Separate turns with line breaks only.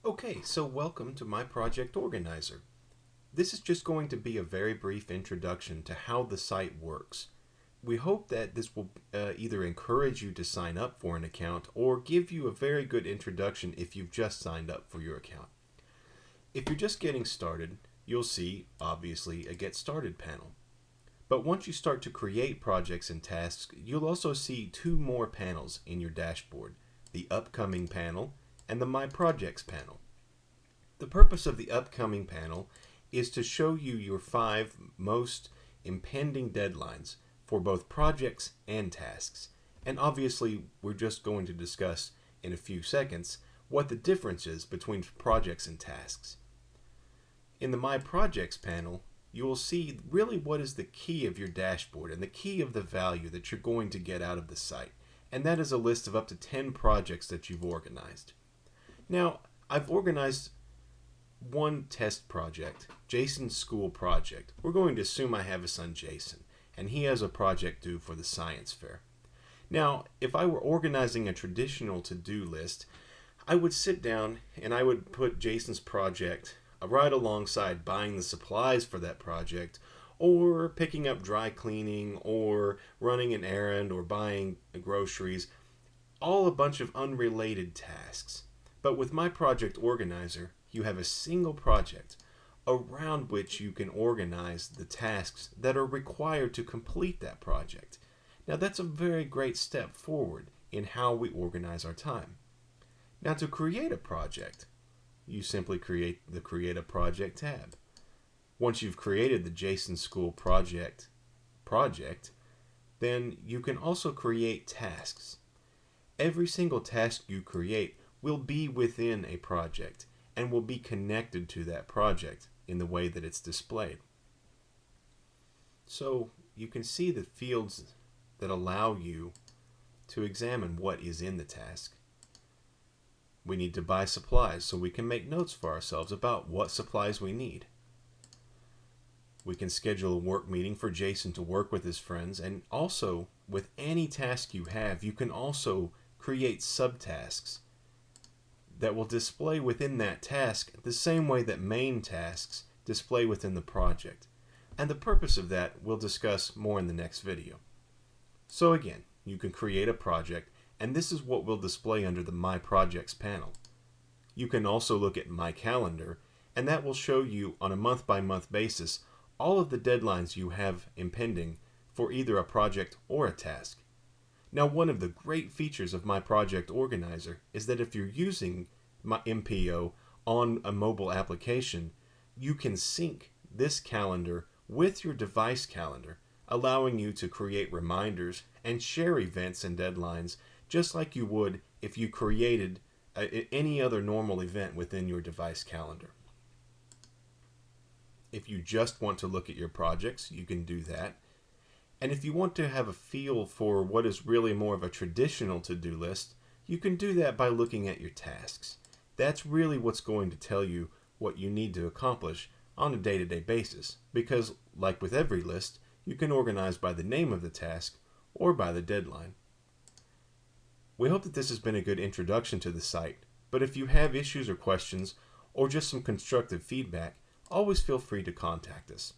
Okay, so welcome to My Project Organizer. This is just going to be a very brief introduction to how the site works. We hope that this will either encourage you to sign up for an account or give you a very good introduction if you've just signed up for your account. If you're just getting started, you'll see, obviously, a Get Started panel. But once you start to create projects and tasks, you'll also see two more panels in your dashboard, the Upcoming panel and the My Projects panel. The purpose of the Upcoming panel is to show you your 5 most impending deadlines for both projects and tasks. And obviously, we're just going to discuss in a few seconds what the difference is between projects and tasks. In the My Projects panel, you will see really what is the key of your dashboard and the key of the value that you're going to get out of the site. And that is a list of up to 10 projects that you've organized. Now, I've organized one test project, Jason's school project. We're going to assume I have a son, Jason, and he has a project due for the science fair. Now, if I were organizing a traditional to-do list, I would sit down and I would put Jason's project right alongside buying the supplies for that project, or picking up dry cleaning, or running an errand, or buying groceries, all a bunch of unrelated tasks. But with My Project Organizer, you have a single project around which you can organize the tasks that are required to complete that project. Now that's a very great step forward in how we organize our time. Now to create a project, you simply create the Create a Project tab. Once you've created the Jason School project, then you can also create tasks. Every single task you create will be within a project and will be connected to that project in the way that it's displayed. So you can see the fields that allow you to examine what is in the task. We need to buy supplies, so we can make notes for ourselves about what supplies we need. We can schedule a work meeting for Jason to work with his friends, and also with any task you have, you can also create subtasks that will display within that task the same way that main tasks display within the project. And the purpose of that we'll discuss more in the next video. So again, you can create a project, and this is what will display under the My Projects panel. You can also look at My Calendar, and that will show you on a month-by-month basis all of the deadlines you have impending for either a project or a task. Now, one of the great features of My Project Organizer is that if you're using my MPO on a mobile application, you can sync this calendar with your device calendar, allowing you to create reminders and share events and deadlines just like you would if you created any other normal event within your device calendar. If you just want to look at your projects, you can do that. And if you want to have a feel for what is really more of a traditional to-do list, you can do that by looking at your tasks. That's really what's going to tell you what you need to accomplish on a day-to-day basis, because like with every list, you can organize by the name of the task or by the deadline. We hope that this has been a good introduction to the site, but if you have issues or questions, or just some constructive feedback, always feel free to contact us.